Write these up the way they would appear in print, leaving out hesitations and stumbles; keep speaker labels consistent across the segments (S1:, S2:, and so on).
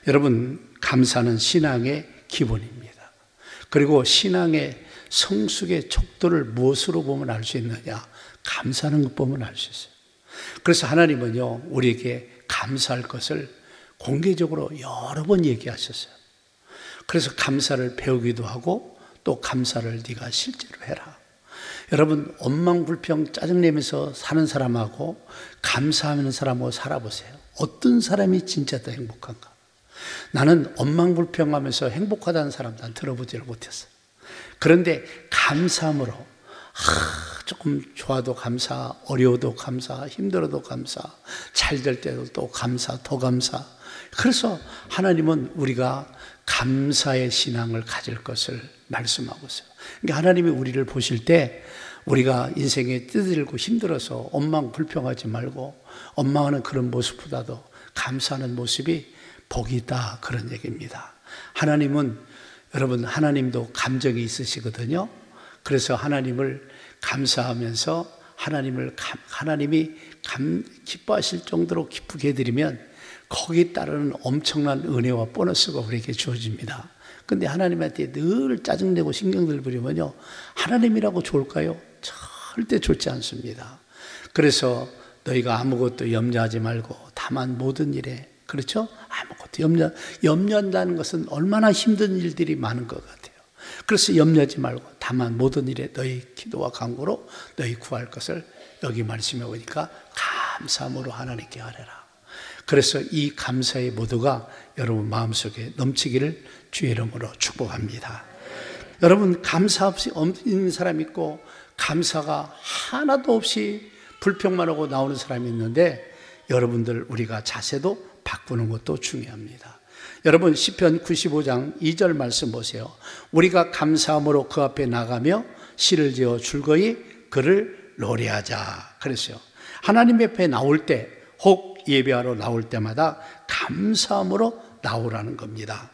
S1: 여러분, 감사는 신앙의 기본입니다. 그리고 신앙의 성숙의 척도를 무엇으로 보면 알 수 있느냐? 감사하는 것 보면 알 수 있어요. 그래서 하나님은요, 우리에게 감사할 것을 공개적으로 여러 번 얘기하셨어요. 그래서 감사를 배우기도 하고 또 감사를 네가 실제로 해라. 여러분, 원망불평 짜증내면서 사는 사람하고 감사하는 사람하고 살아보세요. 어떤 사람이 진짜 더 행복한가? 나는 원망불평하면서 행복하다는 사람 난 들어보지를 못했어요. 그런데 감사함으로 조금 좋아도 감사, 어려워도 감사, 힘들어도 감사, 잘 될 때도 또 감사, 더 감사. 그래서 하나님은 우리가 감사의 신앙을 가질 것을 말씀하고 있어요. 그러니까 하나님이 우리를 보실 때 우리가 인생에 뜨들고 힘들어서 원망불평하지 말고 원망하는 그런 모습보다도 감사하는 모습이 복이 있다, 그런 얘기입니다. 하나님은, 여러분, 하나님도 감정이 있으시거든요. 그래서 하나님을 감사하면서 하나님이 기뻐하실 정도로 기쁘게 해드리면 거기에 따르는 엄청난 은혜와 보너스가 우리에게 주어집니다. 근데 하나님한테 늘 짜증내고 신경들 부리면요, 하나님이라고 좋을까요? 절대 좋지 않습니다. 그래서 너희가 아무것도 염려하지 말고 다만 모든 일에, 그렇죠? 아무것도 염려한다는 것은 얼마나 힘든 일들이 많은 것 같아요. 그래서 염려하지 말고 다만 모든 일에 너희 기도와 간구로 너희 구할 것을, 여기 말씀해 보니까 감사함으로 하나님께 아뢰라. 그래서 이 감사의 모두가 여러분 마음속에 넘치기를 주의 이름으로 축복합니다. 여러분, 감사 없이 없는 사람이 있고 감사가 하나도 없이 불평만 하고 나오는 사람이 있는데, 여러분들 우리가 자세도 바꾸는 것도 중요합니다. 여러분, 시편 95장 2절 말씀 보세요. 우리가 감사함으로 그 앞에 나가며 시를 지어 즐거이 그를 노래하자 그랬어요. 하나님 앞에 나올 때, 혹 예배하러 나올 때마다 감사함으로 나오라는 겁니다.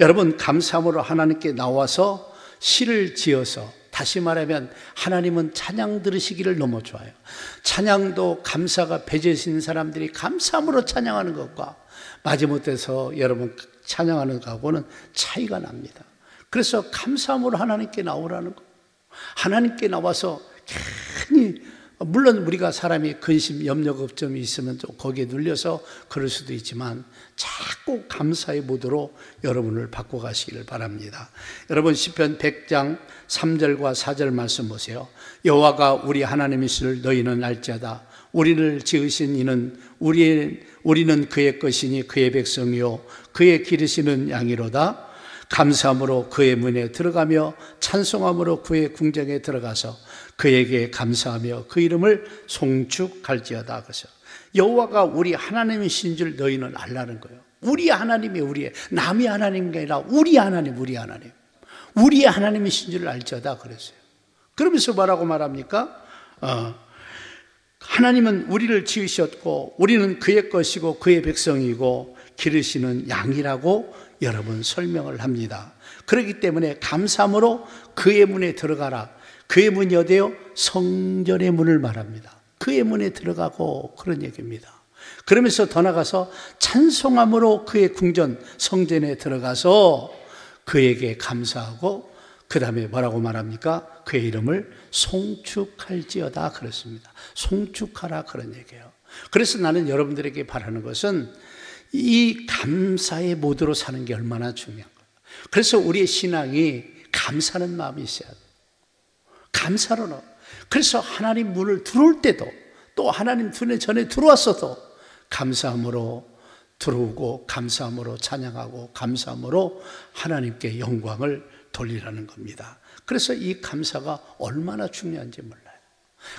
S1: 여러분, 감사함으로 하나님께 나와서 시를 지어서, 다시 말하면 하나님은 찬양 들으시기를 너무 좋아요. 찬양도 감사가 배제되신 사람들이 감사함으로 찬양하는 것과 마지못해서 여러분 찬양하는 것하고는 차이가 납니다. 그래서 감사함으로 하나님께 나오라는 거. 하나님께 나와서 괜히, 물론 우리가 사람이 근심, 염려, 걱정이 있으면 또 거기에 눌려서 그럴 수도 있지만 자꾸 감사의 모드로 여러분을 바꿔가시기를 바랍니다. 여러분, 시편 100장 3절과 4절 말씀 보세요. 여호와가 우리 하나님이시를 너희는 알지어다. 우리를 지으신 이는 우리는 그의 것이니 그의 백성이요 그의 기르시는 양이로다. 감사함으로 그의 문에 들어가며 찬송함으로 그의 궁정에 들어가서 그에게 감사하며 그 이름을 송축할지어다. 그래서 여호와가 우리 하나님이신 줄 너희는 알라는 거예요. 우리 하나님이 우리의, 남의 하나님이 아니라 우리 하나님, 우리의 하나님이신 줄 알지어다 그랬어요. 그러면서 뭐라고 말합니까? 하나님은 우리를 지으셨고 우리는 그의 것이고 그의 백성이고 기르시는 양이라고 여러분 설명을 합니다. 그렇기 때문에 감사함으로 그의 문에 들어가라. 그의 문이 어디예요? 성전의 문을 말합니다. 그의 문에 들어가고, 그런 얘기입니다. 그러면서 더 나가서 찬송함으로 그의 궁전, 성전에 들어가서 그에게 감사하고, 그 다음에 뭐라고 말합니까? 그의 이름을 송축할지어다 그랬습니다. 송축하라, 그런 얘기예요. 그래서 나는 여러분들에게 바라는 것은 이 감사의 모드로 사는 게 얼마나 중요한 거예요. 그래서 우리의 신앙이 감사하는 마음이 있어야 돼요. 감사로는. 그래서 하나님 문을 들어올 때도, 또 하나님 전에 들어왔어도 감사함으로 들어오고, 감사함으로 찬양하고, 감사함으로 하나님께 영광을 돌리라는 겁니다. 그래서 이 감사가 얼마나 중요한지 몰라요.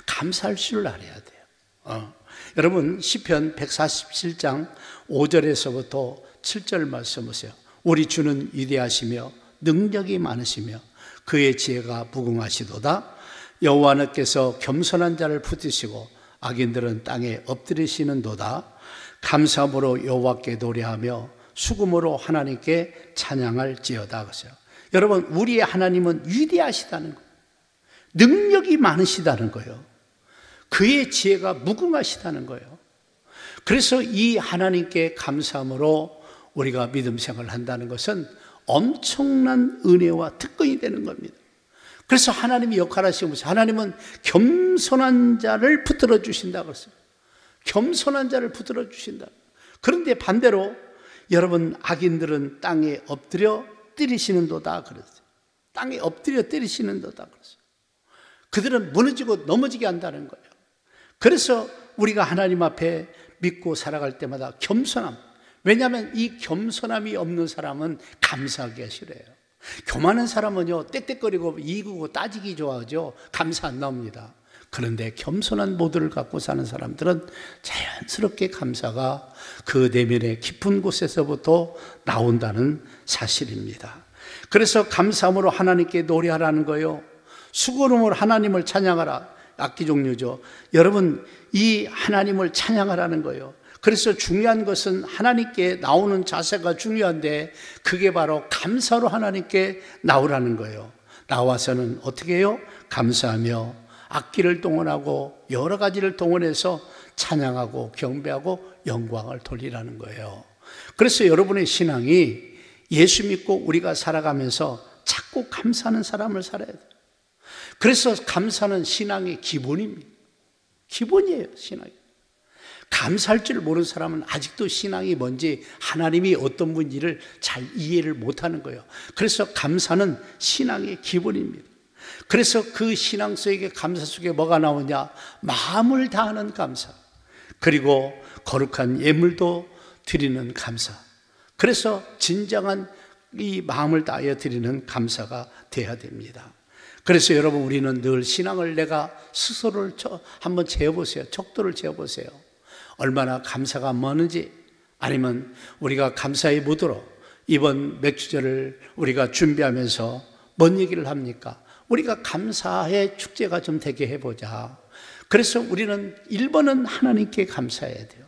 S1: 감사할 줄 알아야 돼요. 여러분, 시편 147장 5절에서부터 7절 말씀 보세요. 우리 주는 위대하시며 능력이 많으시며 그의 지혜가 무궁하시도다. 여호와께서 겸손한 자를 붙드시고 악인들은 땅에 엎드리시는도다. 감사함으로 여호와께 노래하며 수금으로 하나님께 찬양할지어다. 그랬어요. 여러분, 우리의 하나님은 위대하시다는 거예요. 능력이 많으시다는 거예요. 그의 지혜가 무궁하시다는 거예요. 그래서 이 하나님께 감사함으로 우리가 믿음 생활을 한다는 것은 엄청난 은혜와 특권이 되는 겁니다. 그래서 하나님이 역할하시면서 하나님은 겸손한 자를 붙들어 주신다고 했어요. 겸손한 자를 붙들어 주신다. 그런데 반대로 여러분, 악인들은 땅에 엎드려 때리시는도다 그랬어요. 땅에 엎드려 때리시는도다 그랬어요. 그들은 무너지고 넘어지게 한다는 거예요. 그래서 우리가 하나님 앞에 믿고 살아갈 때마다 겸손함, 왜냐하면 이 겸손함이 없는 사람은 감사하기가 싫어요. 교만한 사람은요, 떽떽거리고 이기고 따지기 좋아하죠. 감사 안 나옵니다. 그런데 겸손한 모드를 갖고 사는 사람들은 자연스럽게 감사가 그 내면의 깊은 곳에서부터 나온다는 사실입니다. 그래서 감사함으로 하나님께 노래하라는 거예요. 수고로움으로 하나님을 찬양하라. 악기 종류죠. 여러분, 이 하나님을 찬양하라는 거예요. 그래서 중요한 것은 하나님께 나오는 자세가 중요한데 그게 바로 감사로 하나님께 나오라는 거예요. 나와서는 어떻게 해요? 감사하며 악기를 동원하고 여러 가지를 동원해서 찬양하고 경배하고 영광을 돌리라는 거예요. 그래서 여러분의 신앙이 예수 믿고 우리가 살아가면서 자꾸 감사하는 사람을 살아야 돼요. 그래서 감사는 신앙의 기본입니다. 기본이에요, 신앙이. 감사할 줄 모르는 사람은 아직도 신앙이 뭔지, 하나님이 어떤 분인지를 잘 이해를 못하는 거예요. 그래서 감사는 신앙의 기본입니다. 그래서 그 신앙 속에, 감사 속에 뭐가 나오냐? 마음을 다하는 감사, 그리고 거룩한 예물도 드리는 감사. 그래서 진정한 이 마음을 다하여 드리는 감사가 돼야 됩니다. 그래서 여러분, 우리는 늘 신앙을 내가 스스로를 한번 재어보세요. 척도를 재어보세요. 얼마나 감사가 많은지. 아니면 우리가 감사의 무드로 이번 맥주절을 우리가 준비하면서 뭔 얘기를 합니까? 우리가 감사의 축제가 좀 되게 해보자. 그래서 우리는 1번은 하나님께 감사해야 돼요.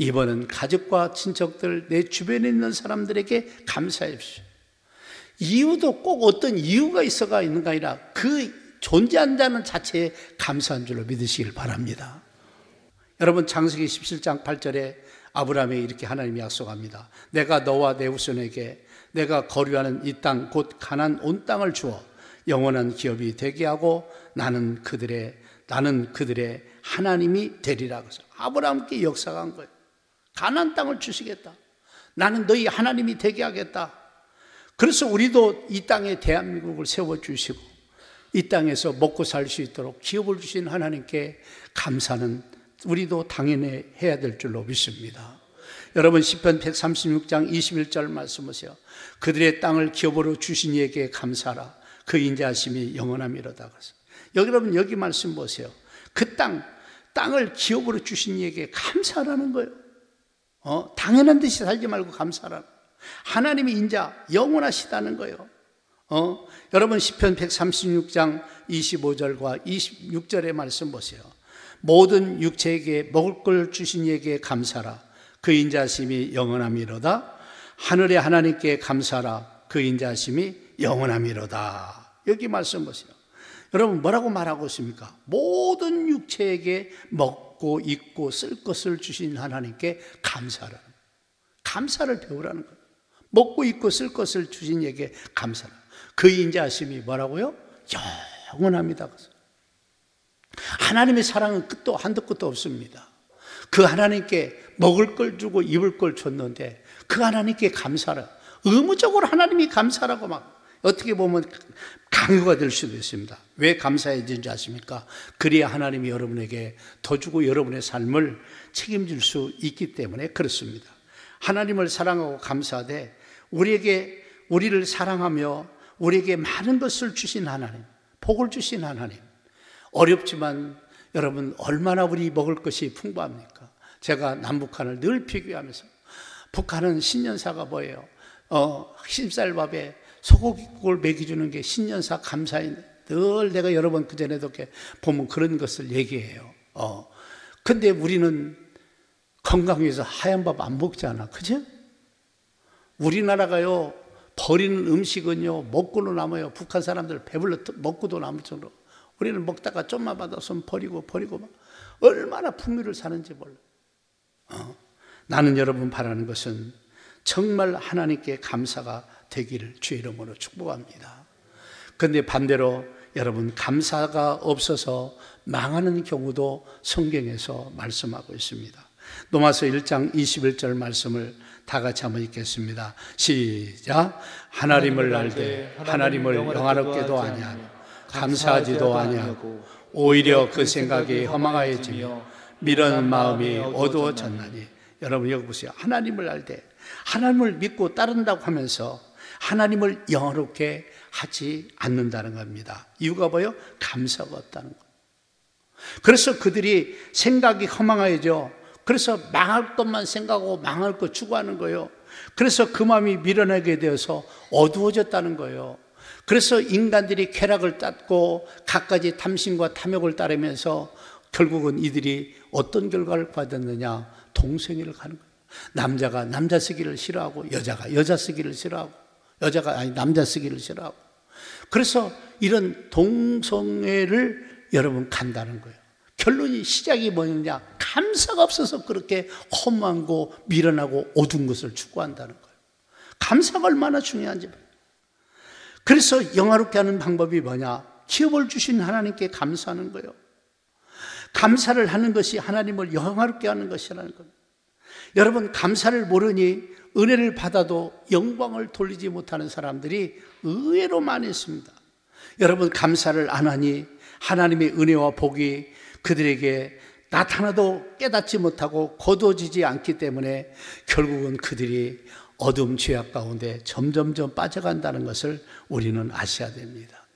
S1: 2번은 가족과 친척들, 내 주변에 있는 사람들에게 감사해 주십시오. 이유도 꼭 어떤 이유가 있어가 있는가 아니라 그 존재한다는 자체에 감사한 줄로 믿으시길 바랍니다. 여러분, 창세기 17장 8절에 아브라함이 이렇게 하나님이 약속합니다. 내가 너와 내 후손에게 내가 거류하는 이 땅 곧 가나안 온 땅을 주어 영원한 기업이 되게 하고 나는 그들의 하나님이 되리라. 그래서 아브라함께 역사가 한 거예요. 가나안 땅을 주시겠다. 나는 너희 하나님이 되게 하겠다. 그래서 우리도 이 땅에 대한민국을 세워주시고 이 땅에서 먹고 살 수 있도록 기업을 주신 하나님께 감사는 우리도 당연히 해야 될 줄로 믿습니다. 여러분, 시편 136장 21절 말씀 보세요. 그들의 땅을 기업으로 주신 이에게 감사하라. 그 인자하심이 영원함이로다. 여러분, 여기 말씀 보세요. 그 땅을 기업으로 주신 이에게 감사하라는 거예요. 당연한 듯이 살지 말고 감사하라. 하나님이 인자 영원하시다는 거예요. 여러분, 시편 136장 25절과 26절의 말씀 보세요. 모든 육체에게 먹을 걸 주신 이에게 감사하라. 그 인자하심이 영원함이로다. 하늘의 하나님께 감사하라. 그 인자하심이 영원함이로다. 여기 말씀 보세요. 여러분, 뭐라고 말하고 있습니까? 모든 육체에게 먹고 입고 쓸 것을 주신 하나님께 감사하라. 감사를 배우라는 거예요. 먹고 입고 쓸 것을 주신 이에게 감사하라. 그 인자하심이 뭐라고요? 영원합니다. 하나님의 사랑은 끝도 한도 끝도 없습니다. 그 하나님께 먹을 걸 주고 입을 걸 줬는데 그 하나님께 감사하라. 의무적으로 하나님이 감사라고 막 어떻게 보면 강요가 될 수도 있습니다. 왜 감사해야 되는지 아십니까? 그래야 하나님이 여러분에게 더 주고 여러분의 삶을 책임질 수 있기 때문에 그렇습니다. 하나님을 사랑하고 감사하되 우리를 사랑하며 우리에게 많은 것을 주신 하나님, 복을 주신 하나님. 어렵지만 여러분, 얼마나 우리 먹을 것이 풍부합니까? 제가 남북한을 늘 비교하면서 북한은 신년사가 뭐예요? 흰쌀밥에 소고기국을 먹여주는 게 신년사 감사인데 늘 내가 여러 번 그전에도 이렇게 보면 그런 것을 얘기해요. 근데 우리는 건강해서 하얀 밥 안 먹잖아. 그죠? 우리나라가요, 버리는 음식은요, 먹고도 남아요. 북한 사람들 배불러 먹고도 남을 정도로. 우리는 먹다가 좀만 받아서 버리고 막 얼마나 풍요를 사는지 몰라. 나는 여러분 바라는 것은 정말 하나님께 감사가 되기를 주의 이름으로 축복합니다. 그런데 반대로 여러분, 감사가 없어서 망하는 경우도 성경에서 말씀하고 있습니다. 로마서 1장 21절 말씀을 다 같이 한번 읽겠습니다. 시작. 하나님을 알되 하나님을 영화롭게도 아니하며 감사하지도 아니하고 오히려 그 생각이 허망하여지며 미련한 마음이 어두워졌나니. 여러분 여기 보세요. 하나님을 알되, 하나님을 믿고 따른다고 하면서 하나님을 영화롭게 하지 않는다는 겁니다. 이유가 뭐예요? 감사가 없다는 거예요. 그래서 그들이 생각이 허망해져. 그래서 망할 것만 생각하고 망할 것 추구하는 거예요. 그래서 그 마음이 미련하게 되어서 어두워졌다는 거예요. 그래서 인간들이 쾌락을 땄고 갖가지 탐심과 탐욕을 따르면서 결국은 이들이 어떤 결과를 받았느냐? 동성애를 가는 거예요. 남자가 남자 쓰기를 싫어하고 여자가 여자 쓰기를 싫어하고 남자 쓰기를 싫어하고. 그래서 이런 동성애를 여러분 간다는 거예요. 결론이, 시작이 뭐냐? 감사가 없어서 그렇게 험한고 미련하고 어두운 것을 추구한다는 거예요. 감사가 얼마나 중요한지. 그래서 영화롭게 하는 방법이 뭐냐? 기업을 주신 하나님께 감사하는 거예요. 감사를 하는 것이 하나님을 영화롭게 하는 것이라는 겁니다. 여러분, 감사를 모르니 은혜를 받아도 영광을 돌리지 못하는 사람들이 의외로 많이 있습니다. 여러분, 감사를 안 하니 하나님의 은혜와 복이 그들에게 나타나도 깨닫지 못하고 거두어지지 않기 때문에 결국은 그들이 어둠 죄악 가운데 점점점 빠져간다는 것을 우리는 아셔야 됩니다.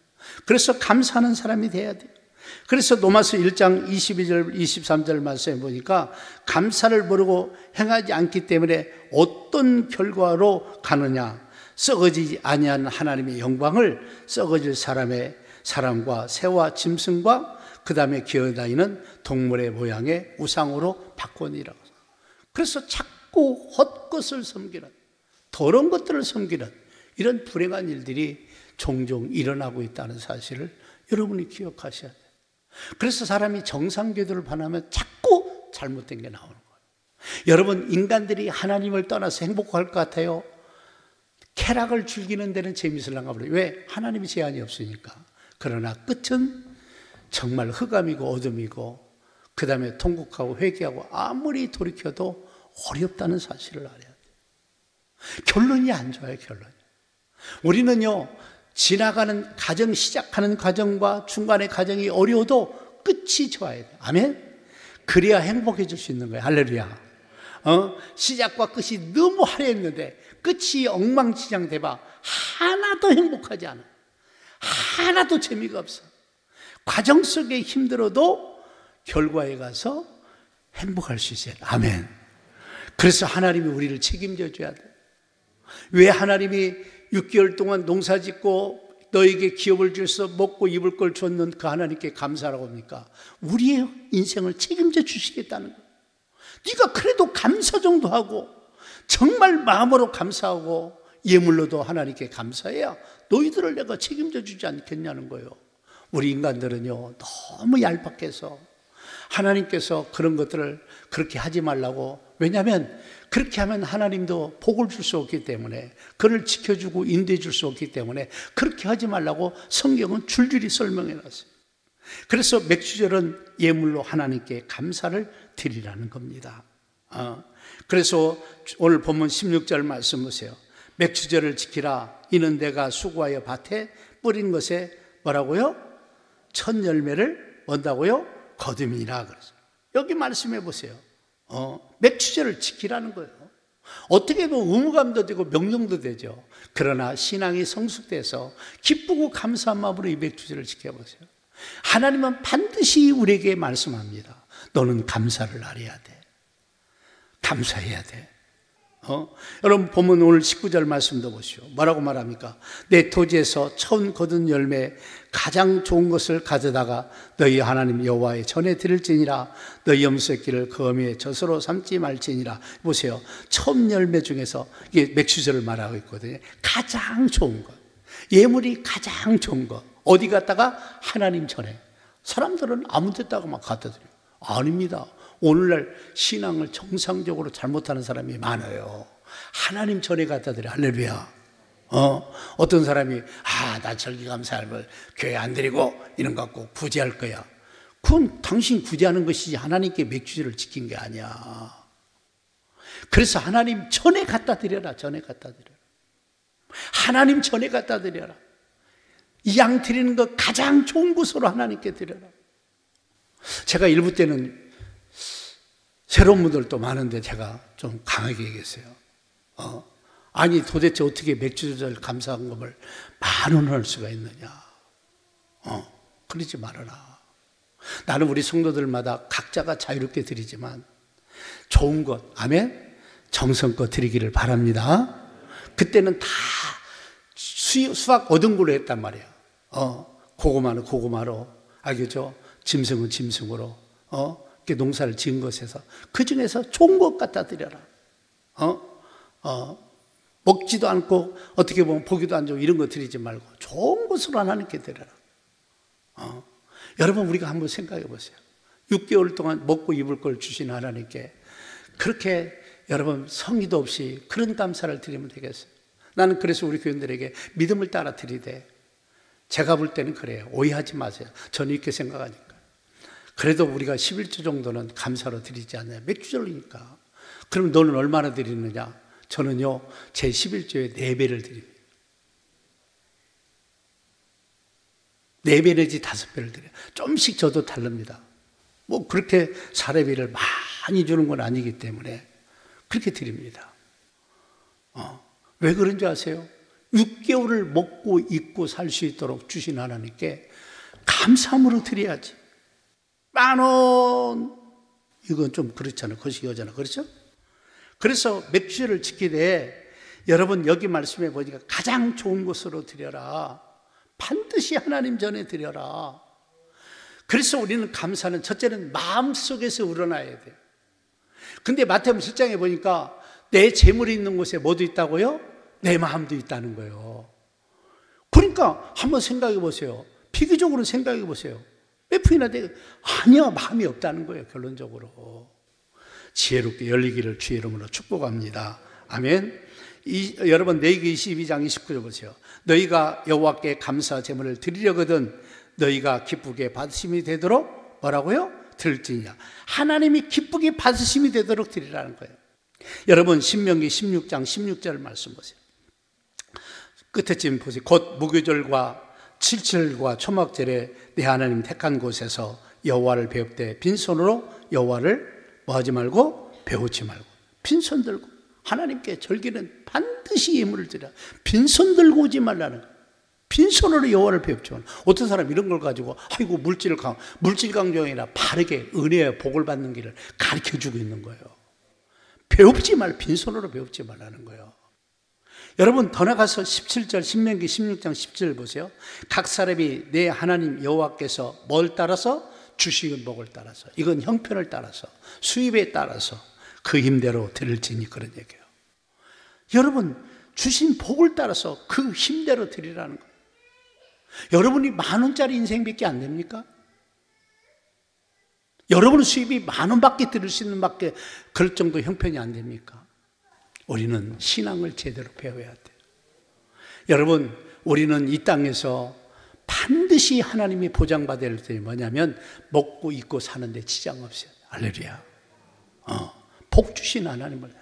S1: 그래서 감사하는 사람이 돼야 돼요. 그래서 로마서 1장 22절 23절 말씀에 보니까 감사를 모르고 행하지 않기 때문에 어떤 결과로 가느냐? 썩어지지 아니한 하나님의 영광을 썩어질 사람의 사람과 새와 짐승과 그 다음에 기어다니는 동물의 모양의 우상으로 바꾸니라고. 그래서 자꾸 헛것을 섬기는, 더러운 것들을 섬기는 이런 불행한 일들이 종종 일어나고 있다는 사실을 여러분이 기억하셔야 돼요. 그래서 사람이 정상궤도를 반하면 자꾸 잘못된 게 나오는 거예요. 여러분, 인간들이 하나님을 떠나서 행복할 것 같아요? 쾌락을 즐기는 데는 재미있을랑가 봐요. 왜? 하나님이 제한이 없으니까. 그러나 끝은 정말 흑암이고 어둠이고 그 다음에 통곡하고 회개하고 아무리 돌이켜도 어렵다는 사실을 알아야 돼요. 결론이 안 좋아요. 결론이. 우리는요, 지나가는 과정, 시작하는 과정과 중간의 과정이 어려워도 끝이 좋아야 돼요. 아멘? 그래야 행복해질 수 있는 거예요. 할렐루야. 시작과 끝이 너무 화려했는데 끝이 엉망진창 돼봐 하나도 행복하지 않아. 하나도 재미가 없어. 과정 속에 힘들어도 결과에 가서 행복할 수 있어요. 아멘. 그래서 하나님이 우리를 책임져 줘야 돼. 왜 하나님이 6개월 동안 농사 짓고 너에게 기업을 주셔서 먹고 입을 걸 줬는 그 하나님께 감사라고 합니까? 우리의 인생을 책임져 주시겠다는 거예요. 네가 그래도 감사 정도 하고 정말 마음으로 감사하고 예물로도 하나님께 감사해야 너희들을 내가 책임져 주지 않겠냐는 거예요. 우리 인간들은요, 너무 얄팍해서 하나님께서 그런 것들을 그렇게 하지 말라고. 왜냐하면 그렇게 하면 하나님도 복을 줄 수 없기 때문에, 그를 지켜주고 인도해 줄 수 없기 때문에 그렇게 하지 말라고 성경은 줄줄이 설명해 놨어요. 그래서 맥주절은 예물로 하나님께 감사를 드리라는 겁니다. 그래서 오늘 본문 16절 말씀 보세요. 맥주절을 지키라. 이는 내가 수고하여 밭에 뿌린 것에 뭐라고요? 첫 열매를 뭔다고요? 거둠이라 그랬어요. 여기 말씀해 보세요. 맥주절을 지키라는 거예요. 어떻게 보면 의무감도 되고 명령도 되죠. 그러나 신앙이 성숙돼서 기쁘고 감사한 마음으로 이 맥주절을 지켜보세요. 하나님은 반드시 우리에게 말씀합니다. 너는 감사를 알아야 돼. 감사해야 돼. 여러분 보면 오늘 19절 말씀도 보시오. 뭐라고 말합니까? 내 토지에서 처음 거둔 열매 가장 좋은 것을 가져다가 너희 하나님 여호와의 전에 드릴지니라. 너희 염소새끼를 그 어미의 젖으로 삼지 말지니라. 보세요. 처음 열매 중에서 이게 맥주절을 말하고 있거든요. 가장 좋은 것, 예물이 가장 좋은 것 어디 갔다가? 하나님 전에. 사람들은 아무 데다가 막 갖다 드려요. 아닙니다. 오늘날 신앙을 정상적으로 잘못하는 사람이 많아요. 하나님 전에 갖다 드려. 할렐루야. 어떤 사람이 나 절기감사를 교회 안 드리고 이런 거 갖고 구제할 거야. 그건 당신 구제하는 것이지 하나님께 맥주제를 지킨 게 아니야. 그래서 하나님 전에 갖다 드려라. 전에 갖다 드려라. 하나님 전에 갖다 드려라. 이 양 드리는 거 가장 좋은 곳으로 하나님께 드려라. 제가 일부 때는 새로운 분들도 많은데 제가 좀 강하게 얘기했어요. 아니 도대체 어떻게 맥주절 감사금을 10,000원을 할 수가 있느냐. 그러지 말아라. 나는 우리 성도들마다 각자가 자유롭게 드리지만 좋은 것, 아멘, 정성껏 드리기를 바랍니다. 그때는 다 수확 얻은 걸로 했단 말이에요. 고구마는 고구마로, 알겠죠? 짐승은 짐승으로, 이렇게 농사를 지은 것에서 그 중에서 좋은 것 갖다 드려라. 먹지도 않고 어떻게 보면 보기도 안 좋고 이런 거 드리지 말고 좋은 것으로 하나님께 드려라. 여러분 우리가 한번 생각해 보세요. 6개월 동안 먹고 입을 걸 주신 하나님께 그렇게 여러분 성의도 없이 그런 감사를 드리면 되겠어요? 나는 그래서 우리 교인들에게 믿음을 따라 드리되, 제가 볼 때는 그래요. 오해하지 마세요. 저는 이렇게 생각하니까. 그래도 우리가 11조 정도는 감사로 드리지 않나요? 맥주절이니까. 그럼 너는 얼마나 드리느냐? 저는요, 제 11조에 4배를 드립니다. 4배 내지 5배를 드려요. 좀씩 저도 다릅니다. 뭐 그렇게 사례비를 많이 주는 건 아니기 때문에 그렇게 드립니다. 왜 그런 줄 아세요? 6개월을 먹고 입고 살 수 있도록 주신 하나님께 감사함으로 드려야지. 10,000원 이건 좀 그렇잖아요. 거시기하잖아요. 그렇죠? 그래서 맥주를 지키되 여러분 여기 말씀해 보니까 가장 좋은 것으로 드려라. 반드시 하나님 전에 드려라. 그래서 우리는 감사는 첫째는 마음속에서 우러나야 돼요. 근데 마태복음 7장에 보니까 내 재물이 있는 곳에 뭐도 있다고요? 내 마음도 있다는 거예요. 그러니까 한번 생각해 보세요. 피기적으로 생각해 보세요. 몇 푼이나 돼? 아니야, 마음이 없다는 거예요. 결론적으로. 지혜롭게 열리기를 주의 이름으로 축복합니다. 아멘. 여러분 레위기 22장 29절 보세요. 너희가 여호와께 감사 제물을 드리려거든 너희가 기쁘게 받으심이 되도록 뭐라고요? 들을지니라. 하나님이 기쁘게 받으심이 되도록 드리라는 거예요. 여러분 신명기 16장 16절 말씀 보세요. 끝에쯤 보세요. 곧 무교절과 칠칠과 초막절에 내 하나님 택한 곳에서 여호와를 배울 때 빈손으로 여호와를 뭐 하지 말고 배우지 말고 빈손 들고 하나님께 절기는 반드시 예물을 드려. 빈손 들고 오지 말라는 거예요. 빈손으로 여호와를 배웁지 말고. 어떤 사람 이런 걸 가지고 아이고 물질 강조가 아니라 바르게 은혜와 복을 받는 길을 가르쳐주고 있는 거예요. 배웁지 말, 빈손으로 배웁지 말라는 거예요. 여러분 더 나가서 17절 신명기 16장 17절 보세요. 각 사람이 내 하나님 여호와께서 뭘 따라서? 주시는 복을 따라서, 이건 형편을 따라서 수입에 따라서 그 힘대로 드릴지니 그런 얘기예요. 여러분 주신 복을 따라서 그 힘대로 드리라는 거예요. 여러분이 10,000원짜리 인생밖에 안 됩니까? 여러분 수입이 10,000원밖에 드릴 수 있는 밖에 그럴 정도 형편이 안 됩니까? 우리는 신앙을 제대로 배워야 돼요. 여러분 우리는 이 땅에서 반드시 하나님이 보장받아야 할 것이 뭐냐면 먹고 입고 사는데 지장 없어요. 할렐루야. 복 주신 하나님을.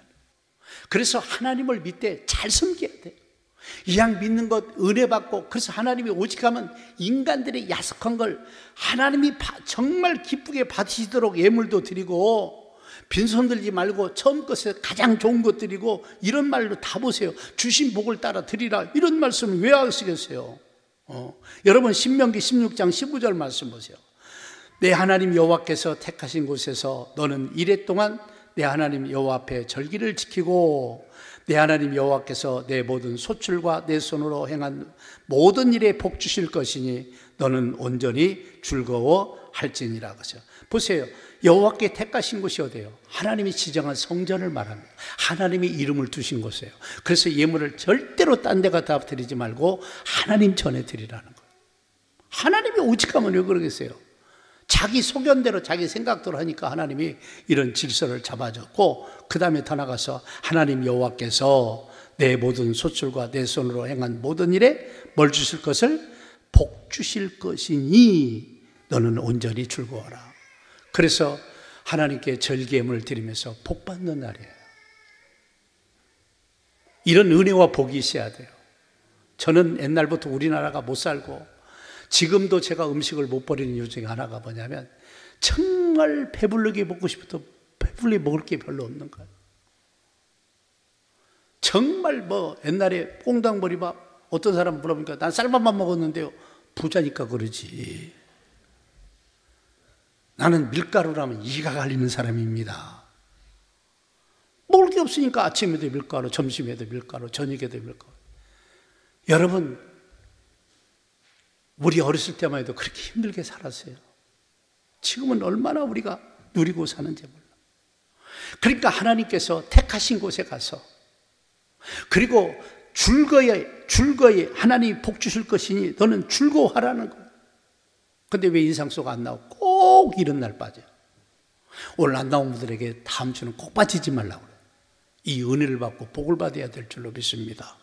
S1: 그래서 하나님을 믿되 잘 섬겨야 돼요. 이 양 믿는 것 은혜 받고, 그래서 하나님이 오직 하면 인간들의 야속한 걸 하나님이 정말 기쁘게 받으시도록 예물도 드리고, 빈손 들지 말고 처음 것에 가장 좋은 것 드리고, 이런 말로 다 보세요. 주신 복을 따라 드리라, 이런 말씀을 왜 하시겠어요? 여러분 신명기 16장 15절 말씀 보세요. 내 하나님 여호와께서 택하신 곳에서 너는 이래 동안 내 하나님 여호와 앞에 절기를 지키고 내 하나님 여호와께서 내 모든 소출과 내 손으로 행한 모든 일에 복 주실 것이니 너는 온전히 즐거워할지니라. 그죠? 보세요. 여호와께 택하신 곳이 어디예요? 하나님이 지정한 성전을 말합니다. 하나님이 이름을 두신 곳이에요. 그래서 예물을 절대로 딴 데 갖다 드리지 말고 하나님 전에 드리라는 거예요. 하나님이 오직하면 왜 그러겠어요? 자기 소견대로 자기 생각대로 하니까 하나님이 이런 질서를 잡아줬고, 그 다음에 더 나가서 하나님 여호와께서 내 모든 소출과 내 손으로 행한 모든 일에 뭘 주실 것을 복 주실 것이니 너는 온전히 즐거워라. 그래서 하나님께 절기예물을 드리면서 복 받는 날이에요. 이런 은혜와 복이 있어야 돼요. 저는 옛날부터 우리나라가 못 살고 지금도 제가 음식을 못 버리는 이유 중에 하나가 뭐냐면 정말 배부르게 먹고 싶어도 배불리 먹을 게 별로 없는 거예요. 정말 옛날에 꽁당머리밥 어떤 사람 물어보니까 난 쌀밥만 먹었는데요. 부자니까 그러지. 나는 밀가루라면 이가 갈리는 사람입니다. 먹을 게 없으니까 아침에도 밀가루, 점심에도 밀가루, 저녁에도 밀가루. 여러분, 우리 어렸을 때만 해도 그렇게 힘들게 살았어요. 지금은 얼마나 우리가 누리고 사는지 몰라. 그러니까 하나님께서 택하신 곳에 가서, 그리고 즐거이 하나님이 복 주실 것이니 너는 즐거워하라는 거예요. 근데 왜 인상 속 안 나오고 꼭 이런 날 빠져요? 오늘 안 나온 분들에게 다음 주는 꼭 빠지지 말라고 그래요. 이 은혜를 받고 복을 받아야 될 줄로 믿습니다.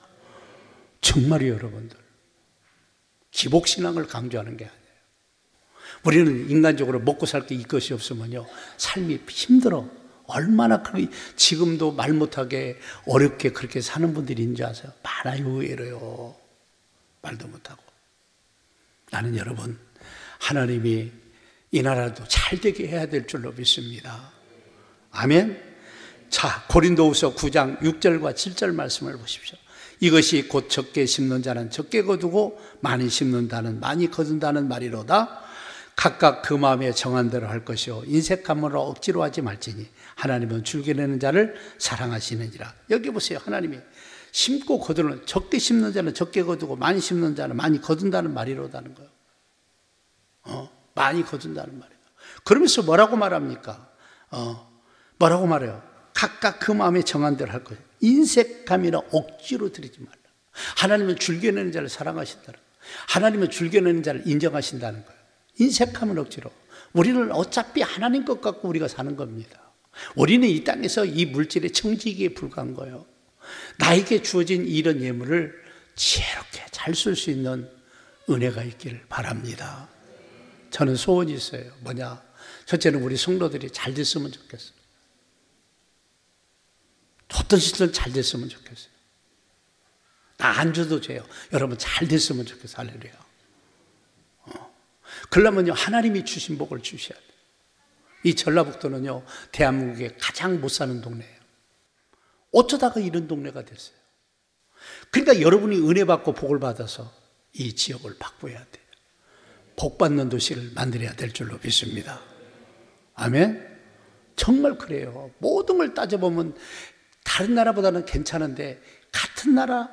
S1: 정말이에요, 여러분들. 기복신앙을 강조하는 게 아니에요. 우리는 인간적으로 먹고 살 게 이것이 없으면요, 삶이 힘들어. 얼마나 지금도 말 못하게 어렵게 그렇게 사는 분들이 있는 줄 아세요? 많아요, 의외로요. 말도 못하고. 나는 여러분, 하나님이 이 나라도 잘 되게 해야 될 줄로 믿습니다. 아멘. 자, 고린도후서 9장 6절과 7절 말씀을 보십시오. 이것이 곧 적게 심는 자는 적게 거두고 많이 심는다는 많이 거둔다는 말이로다. 각각 그 마음에 정한 대로 할 것이요 인색함으로 억지로 하지 말지니 하나님은 줄겨내는 자를 사랑하시느니라. 여기 보세요. 하나님이 심고 거두는, 적게 심는 자는 적게 거두고 많이 심는 자는 많이 거둔다는 말이로다는 거예요. 많이 거둔다는 말이에요. 그러면서 뭐라고 말합니까? 뭐라고 말해요? 각각 그 마음에 정한 대로 할 거예요. 인색함이나 억지로 드리지 말라. 하나님은 줄겨내는 자를 사랑하신다는 거예요. 하나님은 줄겨내는 자를 인정하신다는 거예요. 인색함은 억지로. 우리는 어차피 하나님 것 갖고 우리가 사는 겁니다. 우리는 이 땅에서 이 물질의 청지기에 불과한 거예요. 나에게 주어진 이런 예물을 지혜롭게 잘 쓸 수 있는 은혜가 있기를 바랍니다. 저는 소원이 있어요. 뭐냐? 첫째는 우리 성도들이 잘 됐으면 좋겠어요. 어떤 시절은 잘 됐으면 좋겠어요. 나 안 줘도 돼요. 여러분 잘 됐으면 좋겠어요. 할렐루야. 그러려면요, 하나님이 주신 복을 주셔야 돼요. 이 전라북도는요, 대한민국에 가장 못 사는 동네예요. 어쩌다가 이런 동네가 됐어요. 그러니까 여러분이 은혜 받고 복을 받아서 이 지역을 바꿔야 돼요. 복 받는 도시를 만들어야 될 줄로 믿습니다. 아멘. 정말 그래요. 모든 걸 따져보면 다른 나라보다는 괜찮은데, 같은 나라,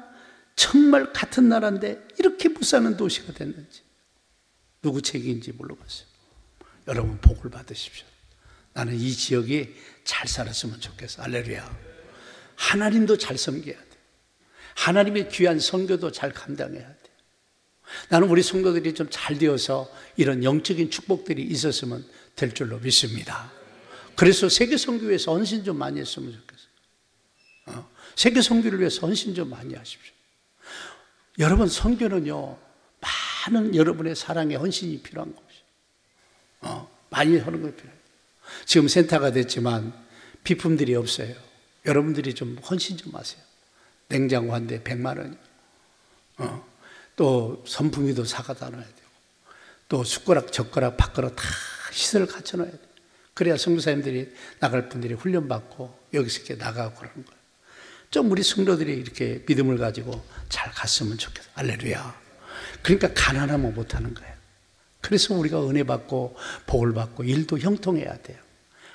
S1: 정말 같은 나라인데 이렇게 못 사는 도시가 됐는지 누구 책임인지 물어봤어요. 여러분 복을 받으십시오. 나는 이 지역이 잘 살았으면 좋겠어. 할렐루야. 하나님도 잘 섬겨야 돼. 하나님의 귀한 선교도 잘 감당해야 돼. 나는 우리 성도들이 좀 잘 되어서 이런 영적인 축복들이 있었으면 될 줄로 믿습니다. 그래서 세계 선교회에서 헌신 좀 많이 했으면 좋겠어요. 세계 선교를 위해서 헌신 좀 많이 하십시오. 여러분, 선교는요, 많은 여러분의 사랑의 헌신이 필요한 것이에요. 많이 하는 거 필요해요. 지금 센터가 됐지만 비품들이 없어요. 여러분들이 좀 헌신 좀 하세요. 냉장고 한 대 100만 원이요. 또 선풍기도 사가다 놔야 되고, 또 숟가락, 젓가락, 밥그릇 다 시설을 갖춰 놔야 돼요. 그래야 선교사님들이 나갈 분들이 훈련받고 여기서 이렇게 나가고 그러는 거예요. 좀 우리 성도들이 이렇게 믿음을 가지고 잘 갔으면 좋겠어요. 할렐루야. 그러니까 가난하면 못하는 거예요. 그래서 우리가 은혜 받고 복을 받고 일도 형통해야 돼요.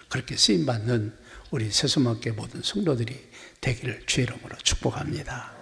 S1: 그렇게 쓰임받는 우리 새소망교회 모든 성도들이 되기를 주의 이름으로 축복합니다.